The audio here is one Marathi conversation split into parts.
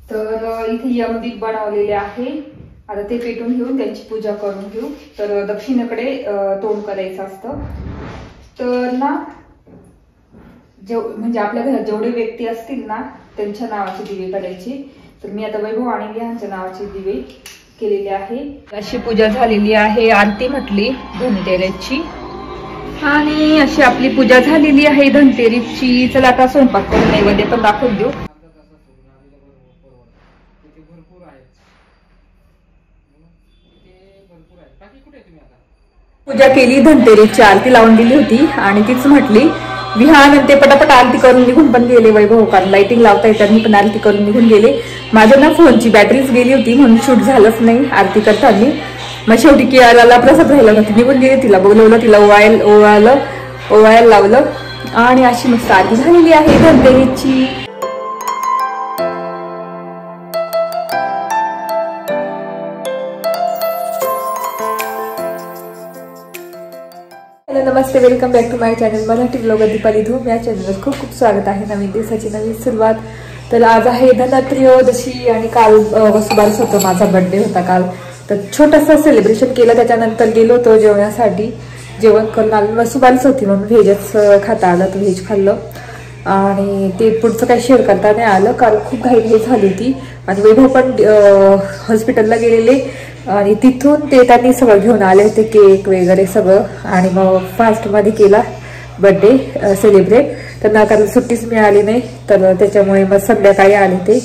तर इथे यमदीप बनवलेले आहे। आता ते पेटून घेऊन त्यांची पूजा करून घेऊ। तर दक्षिणेकडे तोंड करायचं असतं। तर ना म्हणजे आपल्या घरात जेवढे व्यक्ती असतील ना त्यांच्या नावाचे दिवे करायचे। तर मी आता वैभव आणि विहानच्या नावाचे दिवे केलेले आहे। अशी पूजा झालेली आहे, आरती म्हटली धनतेरसची आणि अशी आपली पूजा झालेली आहे धनतेरसची। चला आता स्वयंपाक करून नैवेद्य पण दाखवून देऊ। पूजा केली, धनतेरसची आरती लावून दिली होती आणि तीच म्हटली विहान ते पटापट आरती करून निघून पण गेले वैभव, कारण लाइटिंग लावता त्यांनी पण आरती करून निघून गेले। माझ्या ना फोनची बॅटरीच गेली होती म्हणून शूट झालंच नाही आरती करताना। मग शेवटी कियाराला प्रसाद राहिला होता, निघून गेले, तिला बोलवलं, तिला ओवाळायला लावलं आणि अशी मस्त आरती झालेली आहे धनतेरसची। नमस्ते, welcome back to my channel Marathi blogger Deepali Dhoom. या चॅनलवर खूप खूप स्वागत आहे। नवीन दिवसाची नवीन सुरुवात। तर आज आहे धनत्रयोदशी आणि काल वसुबारस होतं, माझा बर्थडे होता काल। तर छोटासा सेलिब्रेशन केलं, त्याच्यानंतर गेलो होतो जेवणासाठी, जेवण करून आलो। वसुबारस होती म्हणून व्हेजच खाता आलं, तर व्हेज खाल्लं आणि ते पुढचं काही शेअर करता नाही आलं, कारण खूप घाई झाली होती आणि वैभव पण हॉस्पिटलला गेलेले आणि तिथून ते त्यांनी सगळं घेऊन आले होते, केक वगैरे सगळं, आणि मग फास्टमध्ये केला बर्थडे सेलिब्रेट। त्यांना कारण सुट्टीच मिळाली नाही, तर त्याच्यामुळे मग संध्याकाळी आले ते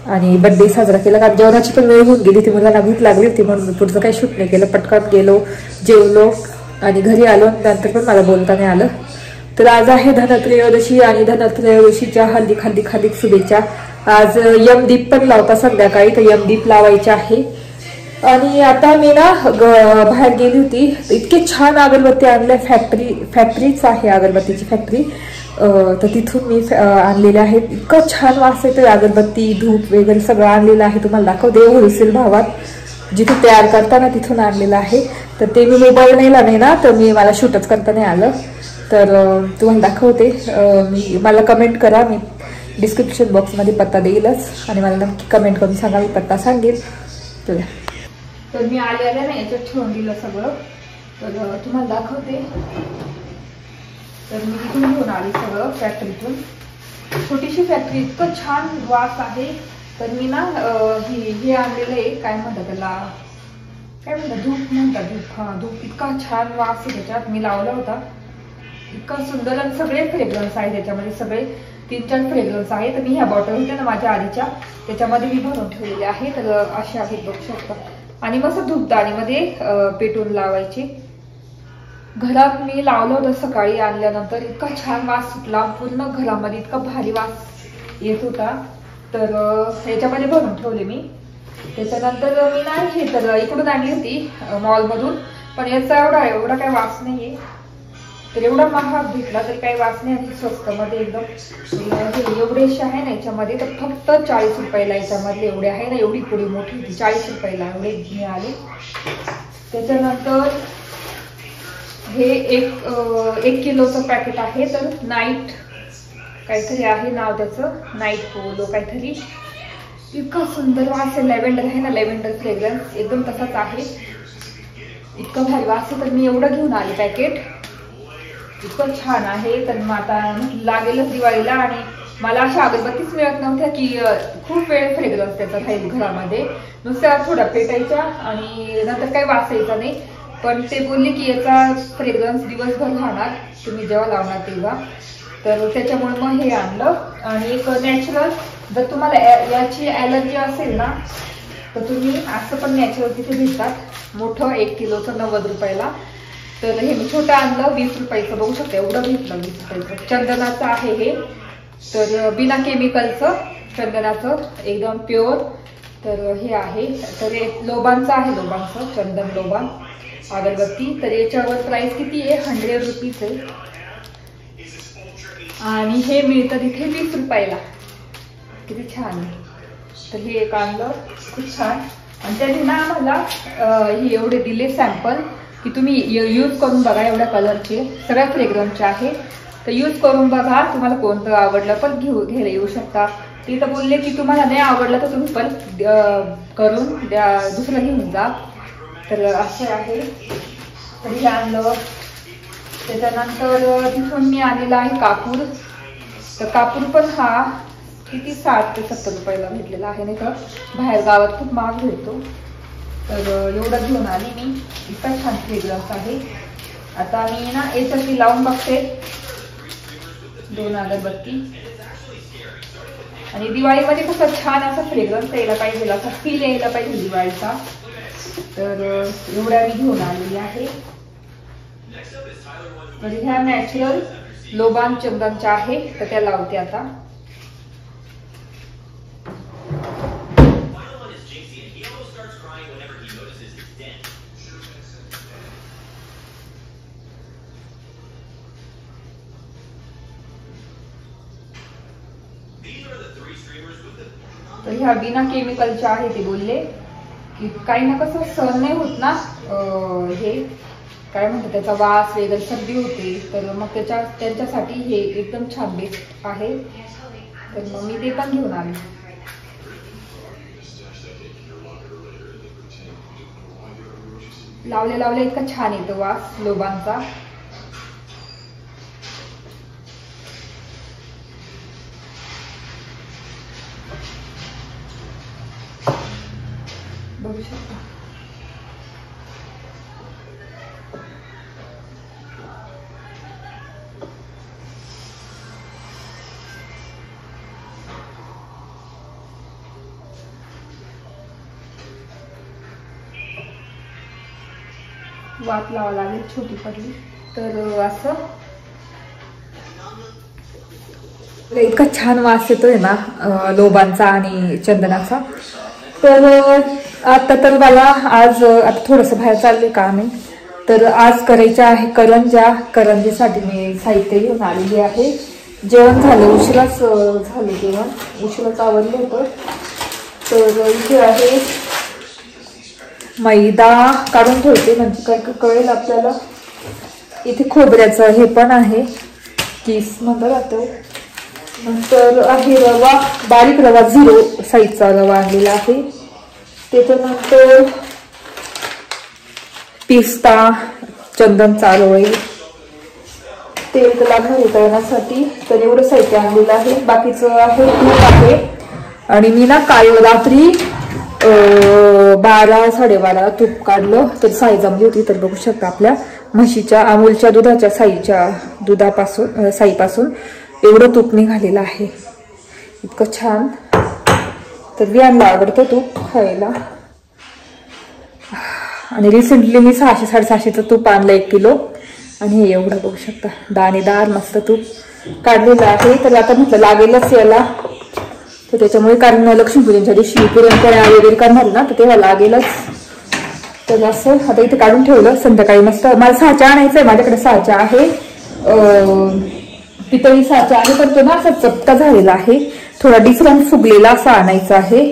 आणि बर्थडे साजरा केला। कारण जेवणाची पण वेळ होऊन गेली, ती मुलांना भूक लागली होती म्हणून पुढचं काही शूट नाही केलं। पटकन गेलो, जेवलो आणि घरी आलो, नंतर पण मला बोलता नाही आलं। तर आज आहे धनत्रयोदशी आणि धनत्रयोदशीच्या हार्दिक शुभेच्छा। आज यमदीप पण लावता संध्याकाळी, तर यमदीप लावायचे आहे। आणि आता मी ना बाहेर गेली होती, इतके छान अगरबत्ती आणल्या, फॅक्टरीच आहे अगरबत्तीची फॅक्टरी, तर तिथून मी आणलेले आहेत। इतकं छान वास येतोय, अगरबत्ती धूप वगैरे सगळं आणलेलं आहे, तुम्हाला दाखवते होलसेल भावात जिथे तयार करताना तिथून आणलेलं आहे। तर ते मी मोबाईल नाही ना, तर मला शूटच करता नाही आलं, तर तुम्हाला दाखवते। मला कमेंट करा, मी डिस्क्रिप्शन बॉक्समध्ये पत्ता देईलच आणि मला नक्की कमेंट करून सांगा, मी पत्ता सांगेल। तर मी आले ना याच्यात ठेवून दिलं सगळं, तर तुम्हाला दाखवते। तर मी इथून घेऊन आले सगळं फॅक्टरीतून, छोटीशी फॅक्टरी, इतकं छान वास आहे। तर मी ना हे आणलेलं आहे, काय म्हणतात त्याला, काय म्हणतात, धूप म्हणतात, धूप, हा धूप, इतका छान वास आहे त्याच्यात, मी लावला होता, इतका सुंदर, आणि सगळे फ्रेग्रन्स आहे त्याच्यामध्ये, सगळे 3-4 फ्रेग्रन्स आहे। तर मी ह्या बॉटल होत्या ना माझ्या आधीच्या, त्याच्यामध्ये मी भरून ठेवलेले आहे, तर अशा आहेत बघू शकता। आणि मस्त धूपदाणीमध्ये पेटून लावायचे। घरात मी लावलं होतं सकाळी आणल्यानंतर, इतका छान वास सुटला पूर्ण घरामध्ये, इतका भारी वास येत होता। तर याच्यामध्ये भरून ठेवले मी। त्याच्यानंतर मी नाही हे तर इकडून आणली होती मॉलमधून, पण याचा एवढा काही वास नाहीये, तर एवढा महाग भेटला तरी काही वास नाही, आणि स्वस्त मध्ये एकदम। एवढेशे आहे ना याच्यामध्ये, तर फक्त 40 रुपयाला याच्यामधले एवढे आहे ना, एवढी पुडी मोठी होती, 40 रुपयाला एवढे मिळाले। त्याच्यानंतर हे एक किलोचं पॅकेट आहे, तर नाईट काहीतरी आहे नाव त्याचं, नाईट पोलो काहीतरी, इतका सुंदर वास आहे, लॅव्हेंडर आहे ना, लॅव्हेंडर फ्रेग्रन्स एकदम तसाच आहे, इतकं भारी वास आहे। तर मी एवढं घेऊन आले पॅकेट, इतकं छान आहे। तर मग आता लागेलच दिवाळीला, आणि मला अशा अगरबत्तीच मिळत नव्हत्या की खूप वेळ फ्रेग्रन्स त्याचा राहील घरामध्ये, नुसत्या थोड्या पेटायच्या आणि नंतर काही वास यायचा नाही। पण ते बोलले की याचा फ्रेग्रन्स दिवसभर राहणार, तुम्ही जेव्हा लावणार तेव्हा, तर त्याच्यामुळे मग हे आणलं। आणि एक नॅचरल, जर तुम्हाला याची ॲलर्जी असेल ना, तर तुम्ही असं पण नॅचरल तिथे भेटतात, मोठं 1 किलोचं 90 रुपयाला। तर हे मी छोटं आणलं 20 रुपयाचं, बघू शकता एवढं भेटलं 20 रुपयाचं। चंदनाचं आहे हे, तर बिना केमिकलचं चंदनाचं, एकदम प्युअर। तर हे आहे, तर लोबांचं आहे, लोबांचं चंदन लोबान अगरबत्ती। तर याच्यावर प्राइस किती आहे, 100 रुपीज आहे, आणि हे मिळतं तिथे 20 रुपयाला, किती छान आहे। तर हे एक आणलं, खूप छान। आणि त्यांनी ना आम्हाला हे एवढे दिले सॅम्पल की तुम्ही यूज करून बघा, एवढ्या कलरचे सगळ्या फ्रेग्रन्सचे आहे, तर यूज करून बघा, तुम्हाला कोणतं आवडलं पण घ्यायला येऊ शकता। ती तर बोलले की तुम्हाला नाही आवडलं तर तुम्ही परत करून द्या, दुसरं घेऊन जा. तर असं आहे. तर हे आणलं. त्याच्यानंतर तिथून मी आणलेला आहे कापूर. तर कापूर पण हा किती 60 ते 70 रुपयाला भेटलेला आहे, नाही तर बाहेर गावात खूप महाग भेटतो. तर एवढं घेऊन आली मी. इतका छान फ्रेग्रन्स आहे. आता मी ना याच्याशी लावून बघते 2 अगरबत्ती. आणि दिवाळीमध्ये कसं छान असं फ्रेग्रन्स यायला पाहिजे, असा फील यायला पाहिजे दिवाळीचा. तर एवढ्या मी घेऊन आलेली आहे. तर ह्या नॅचरल लोबान चंदनच्या आहे, तर त्या लावते आता. तर ह्या बिना केमिकलच्या आहे. ते बोलले की काही ना कसं सहन नाही होत ना, हे काय म्हणतात त्याचा वास वगैरे, सर्दी होते. तर मग त्यांच्यासाठी हे एकदम छान बेस्ट आहे. तर मग मी ते पण घेऊन आले. लावले लावले इतका छान येतो वास लोबांचा. बघू शकता. वात लावा लागेल, छोटी पडली. तर असं इतका छान वास येतोय ना लोबांचा आणि चंदनाचा. तर आता तर मला आज आता थोडंसं बाहेर चालले का मी, तर आज करायच्या आहे करंज्या. करंजीसाठी मी साहित्य घेऊन आलेली आहे. जेवण झालं, उशिराच झालं जेवण, उशिराच आवडलं होतं. तर इथे आहे मैदा काढून ठेवते म्हणजे काय कळेल आपल्याला. इथे खोबऱ्याचं हे पण आहे, किस म्हणतात जातं. नंतर आहे रवा, बारीक रवा 0 साईजचा रवा आणलेला आहे. त्याच्यानंतर पिस्ता, चंदन चारोळे, तेल तर लागणार आहे तळण्यासाठी. तर एवढं साहित्य आणलेलं आहे. बाकीचं आहे तूप आहे. आणि मी ना काल रात्री 12-12:30 तूप काढलं, तर साई जमली होती. तर बघू शकता आपल्या म्हशीच्या अमूलच्या दुधाच्या साईपासून एवढं तूप निघालेलं आहे, इतकं छान. तर वियांना आवडतं तूप खायला. आणि रिसेंटली मी 600-650चं तूप आणलं 1 किलो. आणि हे एवढं बघू शकता दाणेदार मस्त तूप काढलेलं आहे. तर आता म्हटलं लागेलच याला, तर त्याच्यामुळे कारण लक्ष्मीपूजनच्या दिवशी पुरणपोळ्या वगैरे करणार ना, तर तेव्हा लागेलच. तर असं आता इथे काढून ठेवलं. संध्याकाळी मस्त मला साचा आणायचा आहे. माझ्याकडे साचा आहे, पितळी साचा आहे, पण तो ना असा चपटा झालेला आहे, थोडा डिफरंट फुगलेला असा आणायचा आहे.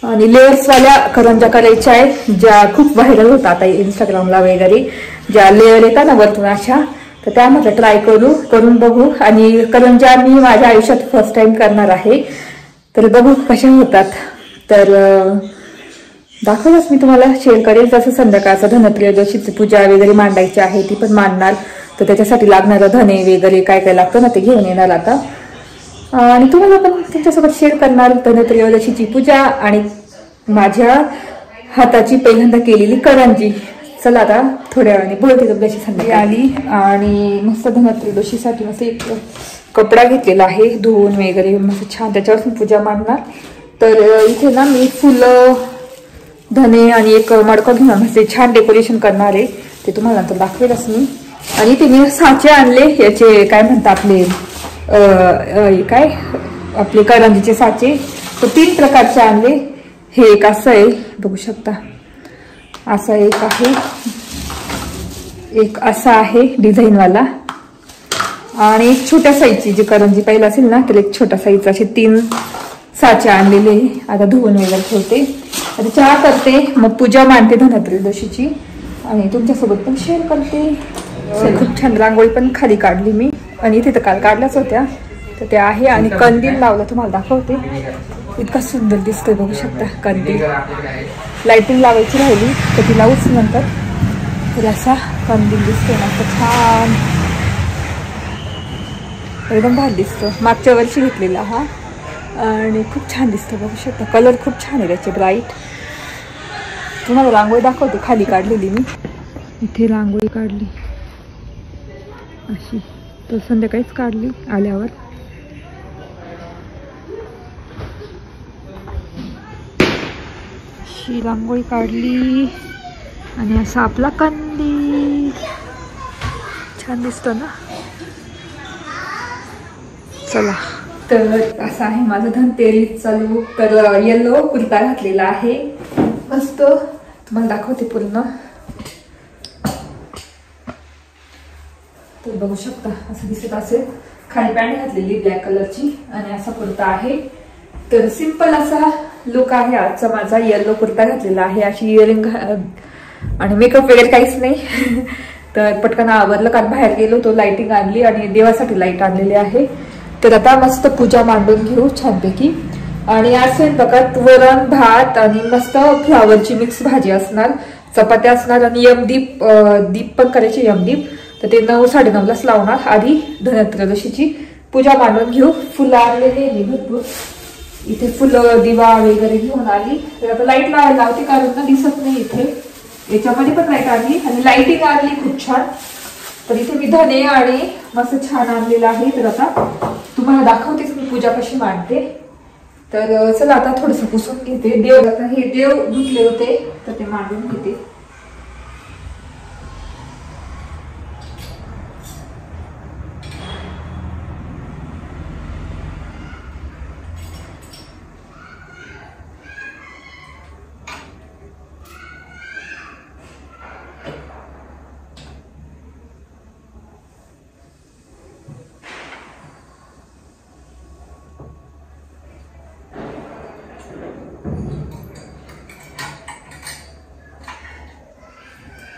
आणि लेयर्सवाल्या करंज्या करायच्या आहेत, ज्या खूप व्हायरल होतात आता इंस्टाग्रामला वगैरे, ज्या लेअर येतात ना वरतून अशा. तर त्या म्हटलं ट्राय करून बघू. आणि करंज्या मी माझ्या आयुष्यात फर्स्ट टाइम करणार आहे, तर बघू कशा होतात. तर दाखवलंच मी तुम्हाला शेअर करेल. जसं संध्याकाळचं धनत्रयोदशीची पूजा वगैरे मांडायची आहे, ती पण मांडणार. तर त्याच्यासाठी लागणारं धने वगैरे काय काय लागतं ना, ते घेऊन येणार आता. आणि तुम्हाला पण त्यांच्यासोबत शेअर करणार धनत्रयोदशीची पूजा आणि माझ्या हाताची पहिल्यांदा केलेली करंजी. चला आता थोड्या वेळाने बोलते तुमच्याशी. संध्याकाळी आली आणि मस्त धनत्रयोदशीसाठी मस्त एक कपडा घेतलेला आहे धुवून वगैरे मस्त छान, त्याच्यावर पूजा मांडणार. तर इथे ना मी फुलं, धने आणि एक मडकं घेऊन म्हणजे छान डेकोरेशन करणार आहे, ते तुम्हाला नंतर दाखवेलच मी. आणि इथे मी साचे आणले, याचे काय म्हणतात आपले काय आपले करंजीचे साचे. तर 3 प्रकारचे आणले. हे एक असं आहे बघू शकता, असं एक आहे, एक असा आहे डिझाईनवाला, आणि एक छोट्या साईजची जी करंजी पाहिजे असेल ना, तर एक छोटा साईजचा. असे 3 साचे आणलेले. आता धुवून वगैरे ठेवते. आता चहा करते, मग पूजा मांडते धनत्रयोदशीची आणि तुमच्यासोबत पण शेअर करते. खूप छान रांगोळी पण खाली काढली मी, आणि इथे तर काल काढल्याच होत्या, तर ते आहे. आणि कंदील लावलं तुम्हाला दाखवते, इतका सुंदर दिसतोय बघू शकता कंदील. लाइटिंग लावायची राहिली तर ती लावूच नंतर. तर असा कंदील दिसतोय ना, छान एकदम भारी दिसतो. मागच्या वर्षी घेतलेला हा आणि खूप छान दिसतो बघू शकता. कलर खूप छान आहे त्याचे, ब्राईट. तुम्हाला रांगोळी दाखवते, खाली काढलेली मी. इथे रांगोळी काढली अशी, तर संध्याकाळीच काढली आल्यावर. अशी रांगोळी काढली आणि असा आपला कंदील छान दिसतो ना. चला, तर असं आहे माझं धनतेरसचा लूक. तर येलो कुर्ता घातलेला आहे मस्त, तुम्हाला दाखवते पूर्ण. तर बघू शकता असं दिसत असेल. खाली पॅन्ट घातलेली ब्लॅक कलरची आणि असा कुर्ता आहे. तर सिंपल असा लुक आहे आजचा माझा. येलो कुर्ता घातलेला आहे, अशी इयरिंग आणि मेकअप वगैरे काहीच नाही. तर पटकन आवरलं, कारण बाहेर गेलो तो लाइटिंग आणली आणि देवासाठी लाईट आणलेली आहे. तर आता मस्त पूजा मांडून घेऊ छानपैकी. आणि आज स्वयंपाकात वरण भात आणि मस्त फ्लावरची मिक्स भाजी असणार, चपात्या असणार आणि यमदीप दीप पण करायचे, यमदीप. तर ते 9-9:30लाच लावणार. आधी धनत्रयोदशीची पूजा मांडून घेऊ. फुलं आणलेली मी भरपूर, इथे फुलं दिवा वगैरे घेऊन आली. तर आता लाईट लावते कारण ना दिसत नाही इथे. याच्यामध्ये पण लाईट आणली आणि लाईटिंग आणली खूप छान. तर इथे मी धने आणि मस्त छान आणलेलं आहे. तर आता तुम्हाला दाखवतेच मी पूजा कशी मांडते. तर चला आता थोडंसं पुसून घेते. देव आता हे देव धुतले होते तर ते मांडून घेते.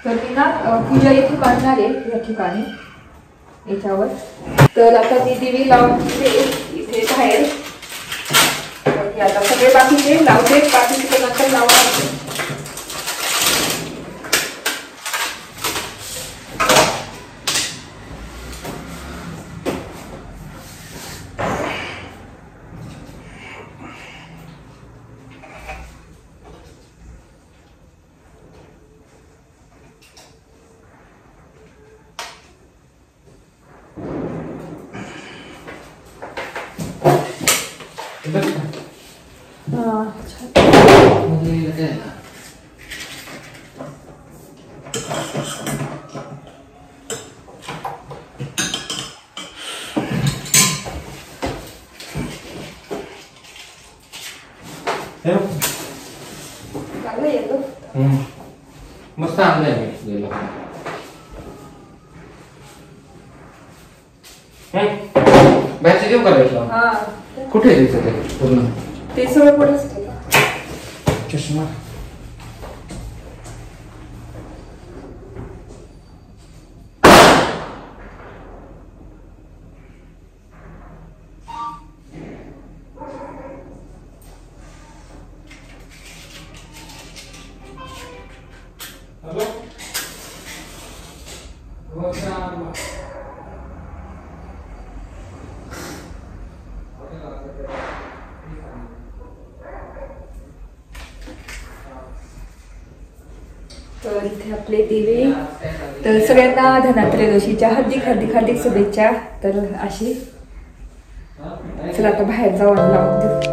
तर मी ना पूजा इथे मांडणार आहे या ठिकाणी याच्यावर. तर आता मी दिवी लावते इथे बाहेर. आता सगळे बाकीचे लावते, बाकीचे नंतर लावणार. मस्त आणलंय मी गेलो. बॅच देऊ करायचं. कुठे द्यायचं ते पूर्ण? ते सगळं पुढेच चष्मा. तर इथे आपले दिवे. तर सगळ्यांना धनत्रयोदशीच्या हार्दिक शुभेच्छा. तर अशी चला आता बाहेर जाऊन लावून देऊ.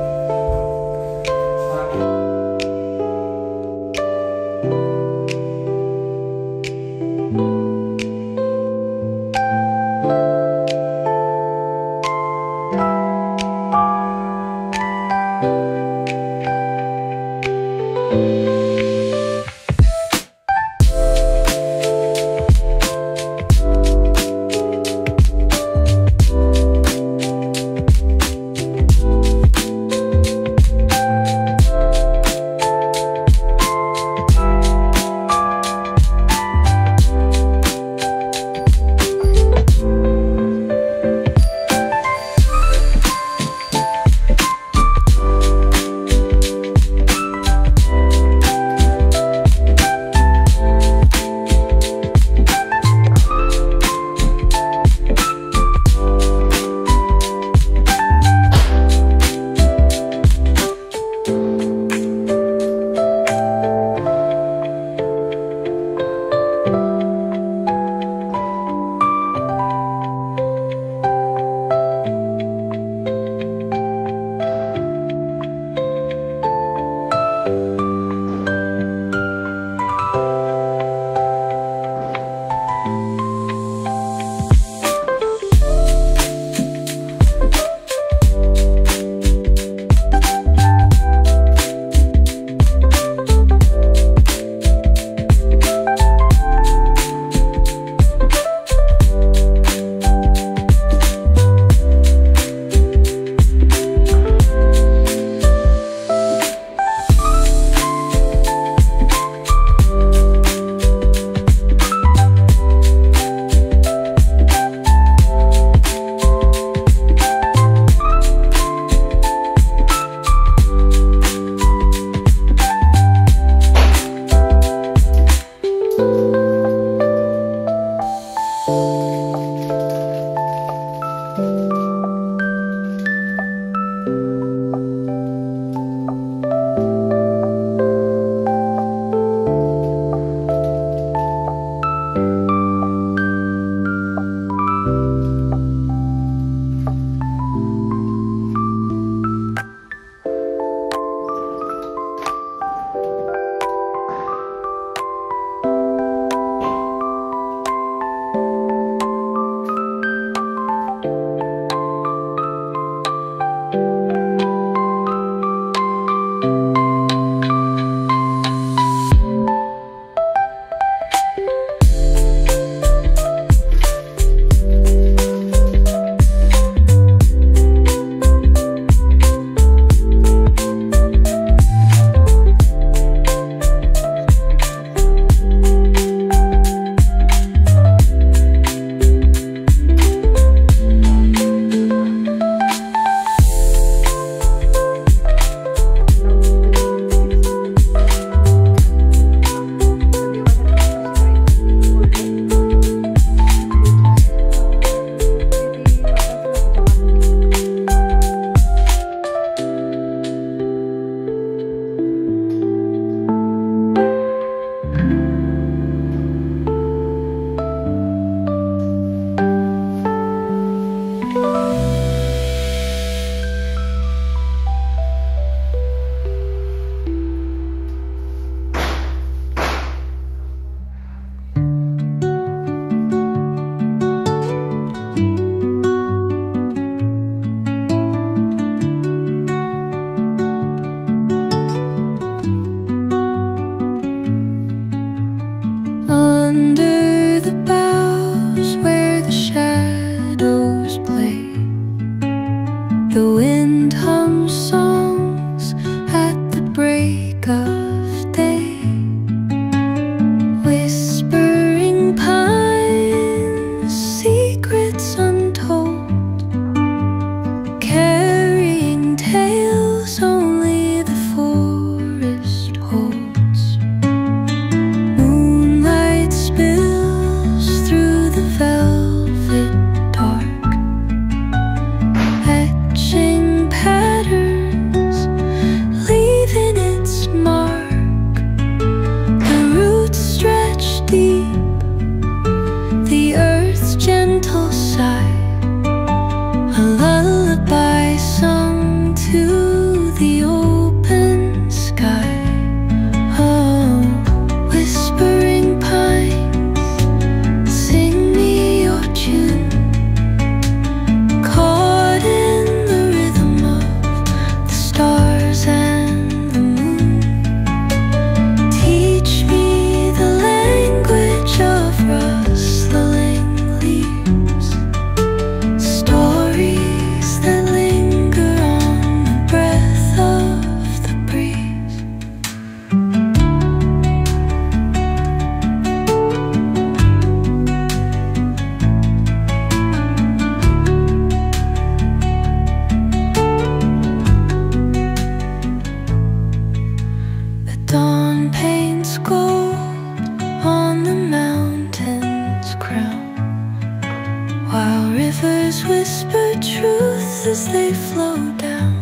they flow down,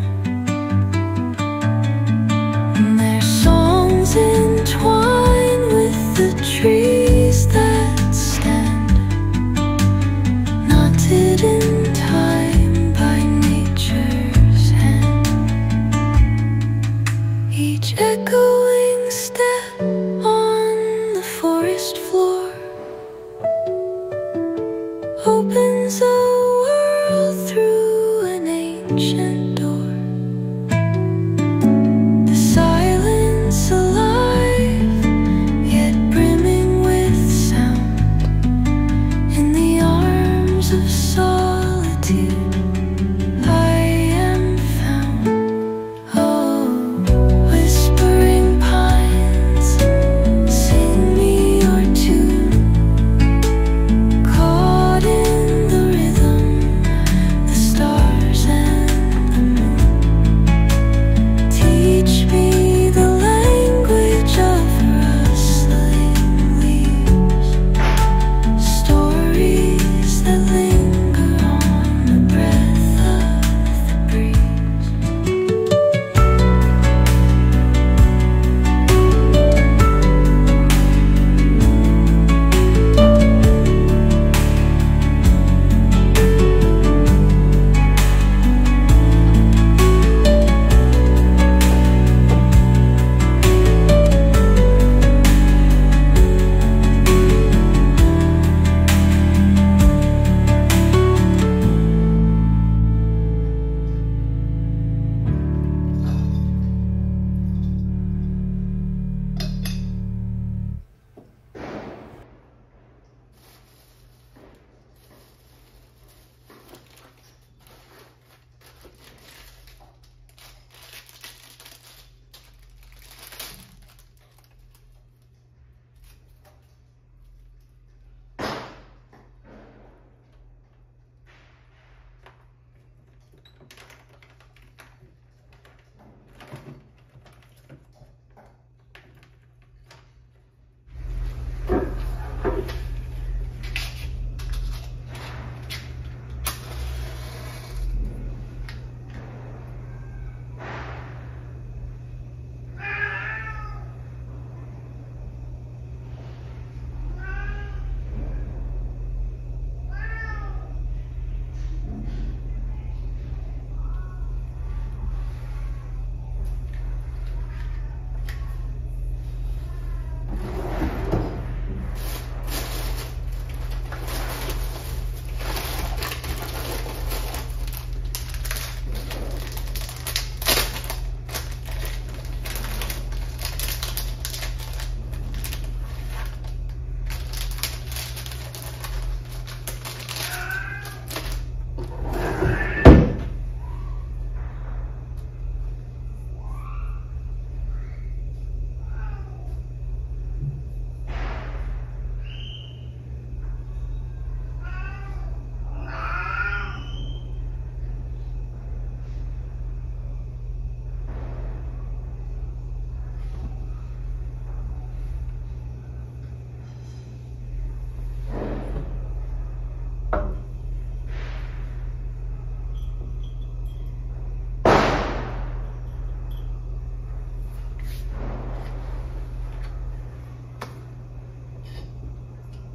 and their songs entwine with the trees that stand, knotted in time by nature's hand. Each echoing step on the forest floor opens a world through an ancient door. The silence alive, yet brimming with sound. In the arms of solitude I am found. Oh, whispering pines, sing me your tune. Caught in the rhythm, the stars and the moon. Teach me the language of rustling leaves, stories that linger on the breath of the breeze.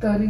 तरी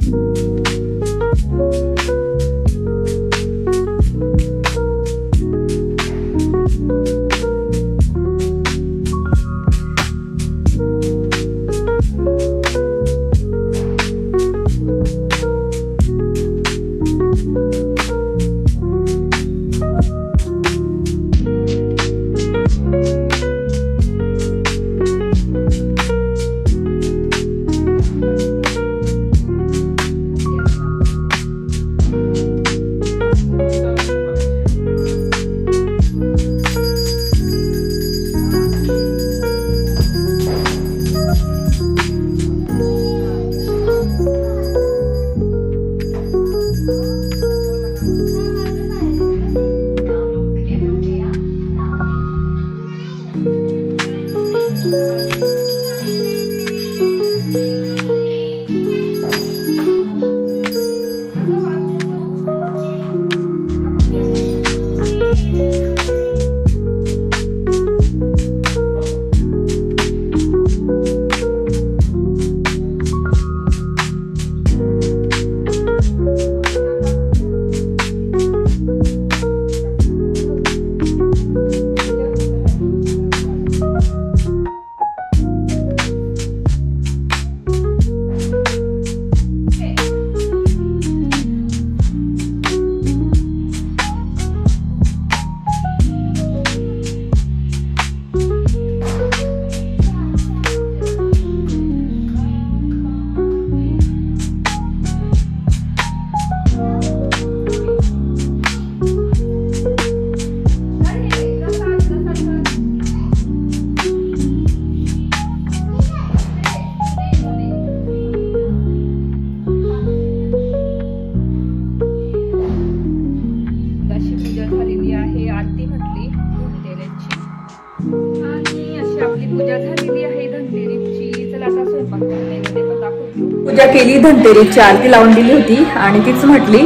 पूजा झालेली आहे धनतेरीची. चला आता स्वयंपाक पण दाखवतो. पूजा केली, धनतेरीची आरती लावून दिली होती आणि तीच म्हटली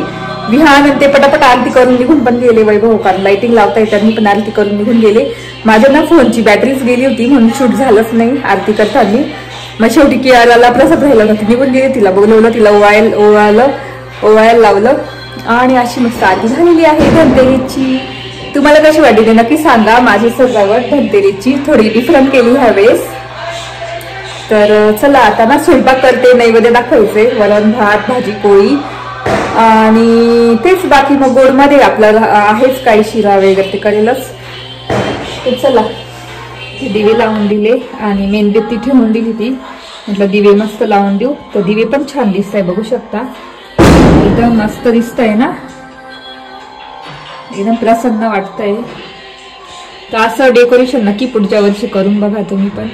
विहान ते पटापट आरती करून निघून पण गेले. वैभव कारण लाइटिंग लावता येतात, मी पण आरती करून निघून गेले. माझ्या ना फोनची बॅटरीच गेली होती म्हणून शूट झालंच नाही आरती करताना. मग शेवटी कियाराला प्रसाद राहिला होता, निघून गेले. तिला बोलवलं, तिला ओवाळायला लावलं आणि अशी मस्त आरती झालेली आहे धनतेरीची. तुम्हाला कशी वाटली ते नक्की सांगा. माझी सजावट धनतेरीची थोडी डिफरंट केली ह्यावेळेस. तर चला आता ना स्वयंपाक करते, नैवेद्य दाखवायचे, वरण भात भाजी पोळी आणि तेच. बाकी मग गोडमध्ये आपल्याला आहेच काही शिरा वगैरे ते करेलच. तर चला दिवे लावून दिले आणि मेणबत्ती ठेवून दिली ती. म्हटलं दिवे मस्त लावून देऊ. तर दिवे पण छान दिसत आहे, बघू शकता, एकदम मस्त दिसत आहे ना, एकदम प्रसन्न वाटतंय. तर असं डेकोरेशन नक्की पुढच्या वर्षी करून बघा तुम्ही पण.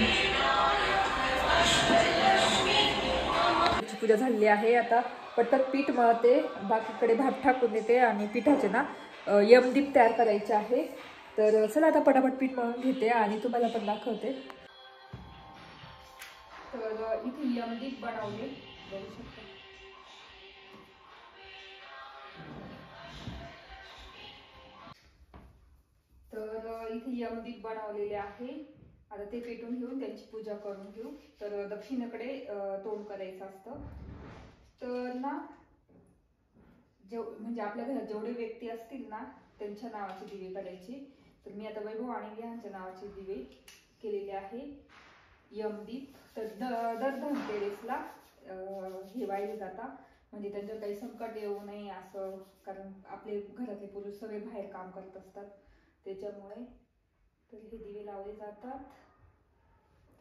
पूजा झालेली आहे. आता पटकन पीठ मळते, बाकीकडे भात टाकून देते आणि पिठाचे ना यमदीप तयार करायचे आहे. तर चला आता पटापट पीठ मळून घेते आणि तुम्हाला पण दाखवते. तर इथे यमदीप बनवले, बघू शकता. तर इथे यमदीप बनवलेले आहे. आता ते पेटून घेऊन त्यांची पूजा करून घेऊ. तर दक्षिणेकडे तोंड करायचं असतं. तर ना म्हणजे आपल्या घरात जेवढे व्यक्ती असतील ना त्यांच्या नावाचे दिवे करायचे. तर मी आता वैभव आणि विहानच्या नावाचे दिवे केलेले आहे यमदीप. तर दर धनतेरसला हे वाहिले जातात, म्हणजे त्यांच्यावर काही संकट येऊ नये असं, कारण आपले घरातले पुरुष सगळे बाहेर काम करत असतात त्याच्यामुळे. तर हे दिवे लावले जातात.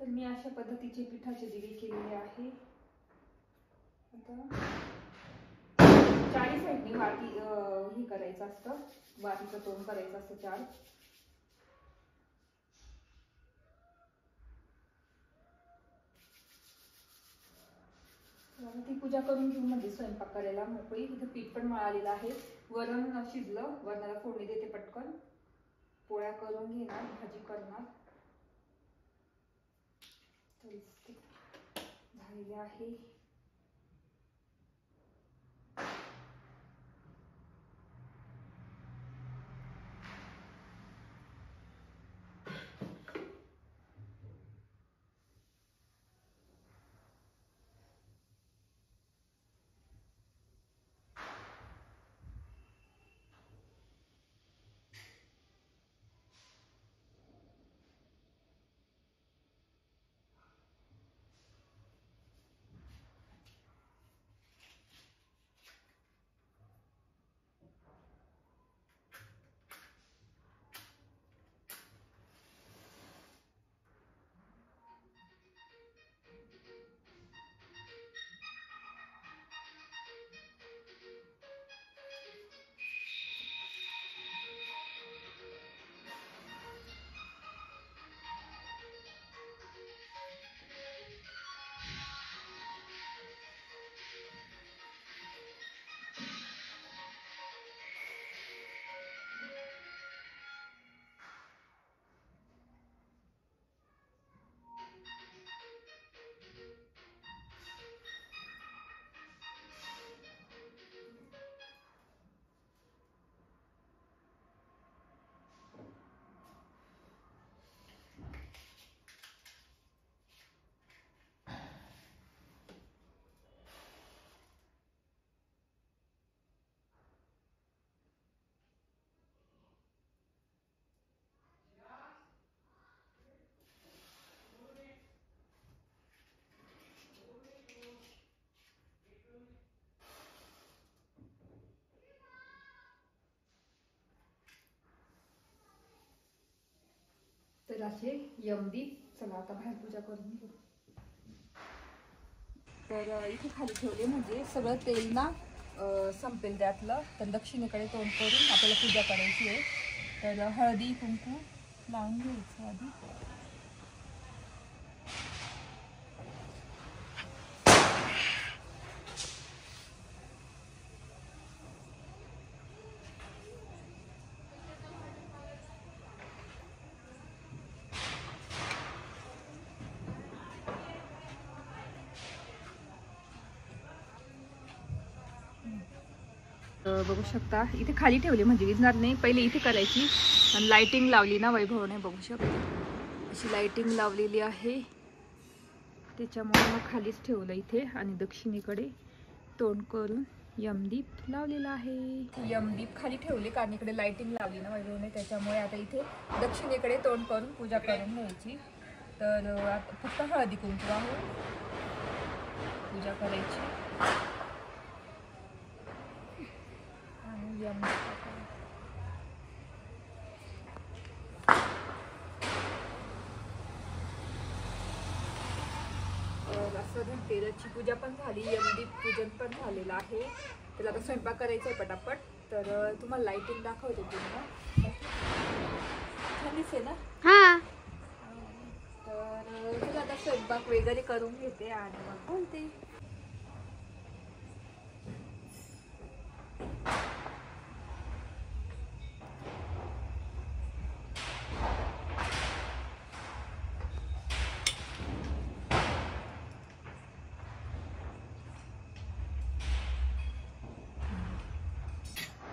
तर मी अशा पद्धतीचे पिठाचे दिवे केलेले आहे. आता चारी साईडनी वाती हे करायचं असतं, वातीचं तोंड करायचं असतं 4. ती पूजा करून घेऊन म्हणजे स्वयंपाक करायला मोकळी. इथं पीठ पण मळालेलं आहे, वरण शिजलं, वरणाला फोडणी देते पटकन, पोळ्या करून घेणार, भाजी करणार. झालेले आहे. तर असे यमदीप. चला आता बाहेर पूजा करून घेऊ. तर इथे खाली ठेवले म्हणजे सगळं तेल ना संपेल त्यातलं. तर दक्षिणेकडे तोंड करून आपल्याला पूजा करायची आहे. तर हळदी कुंकू लावून घ्यायचं आधी. तर बघू शकता इथे खाली ठेवली म्हणजे विजणार नाही, पहिले इथे करायची आणि लाइटिंग लावली ना वैभवने, बघू शकता अशी लाइटिंग लावलेली आहे, त्याच्यामुळे मग खालीच ठेवलं इथे. आणि दक्षिणेकडे तोंड करून यमदीप लावलेला आहे. यमदीप खाली ठेवले कारण इकडे लाइटिंग लावली ना वैभवने, त्याच्यामुळे आता इथे दक्षिणेकडे तोंड करून पूजा करून घ्यायची. तर आता फक्त हळदी कुंकू आहे, पूजा करायची आणि यमदीप असं धनतेरसची पूजा पण झाली, यमदीप पूजन पण झालेलं आहे. तर आता स्वयंपाक करायचा आहे पटापट. तर तुम्हाला लाइटिंग दाखवते पूर्ण, छान दिसते ना. तर तुला आता स्वयंपाक वगैरे करून घेते आणि मग बोलते.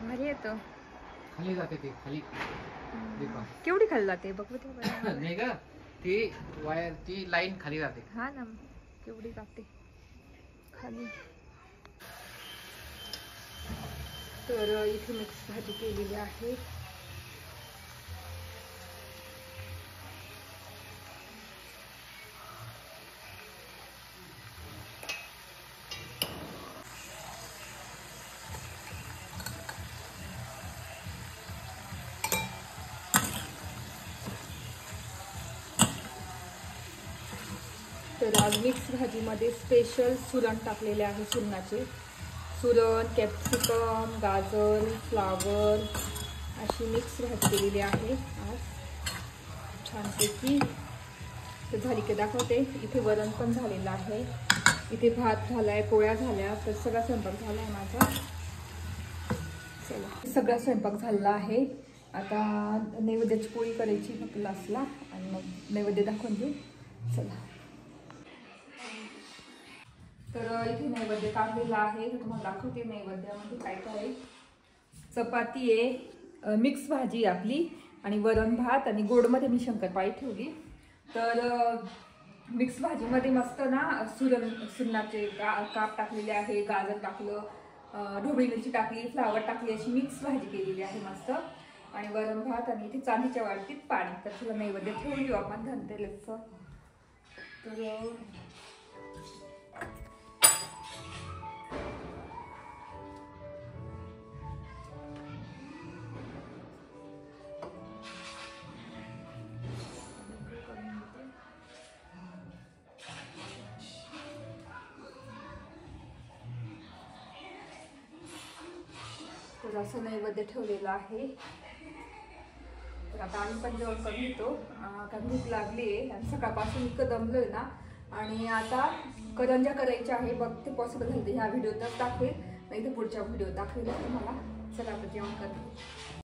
भारी येतो, खाली जाते ते खाली, केवढी खाली जाते बघ ते नाही का, ती वायर ती लाईन खाली जाते. हा ना, केवढी जाते खाली. तर इथे मिक्स भाजी केलेली आहे. तर आज मिक्स भाजीमध्ये स्पेशल सुरण टाकलेले आहे, सुरणाचे. सुरण, कॅप्सिकम, गाजर, फ्लावर अशी मिक्स भाजी केलेली आहे आज छानपैकी. तर झाली की दाखवते. इथे वरण पण झालेलं आहे, इथे भात झालाय, पोळ्या झाल्या, तर सगळा स्वयंपाक झाला आहे माझा. चला, सगळा स्वयंपाक झाला आहे. आता नैवेद्याची पोळी करायची फक्त लास्टला आणि मग नैवेद्य दाखवून देऊ. चला, तर इथे नैवेद्य काढलेला आहे, तर तुम्हाला दाखवते नैवेद्यामध्ये काय काय आहे. चपाती आहे, मिक्स भाजी आपली आणि वरण भात, आणि गोडमध्ये मी शंकरपाळी ठेवली. तर मिक्स भाजीमध्ये मस्त ना सुरणाचे काप टाकलेले आहे, गाजर टाकलं, ढोबळी मिरची टाकली, फ्लावर टाकली, अशी मिक्स भाजी केलेली आहे मस्त. आणि वरण भात आणि इथे चांदीच्या वाटीत पाणी. तर तुला नैवेद्य ठेवून देऊ आपण धनतेरसचं. तर तर असं नैवेद्य ठेवलेलं आहे. तर आता आम्ही पण जेवण करून घेतो, कारण भूक लागली आहे आणि सकाळपासून इतकं दमलोय ना. आणि आता करंजा करायच्या आहे, बघ ते पॉसिबल झालं ह्या व्हिडिओतच दाखवेल, नाही तर पुढच्या व्हिडिओत दाखवेल तुम्हाला. चला आता जेवण करतो.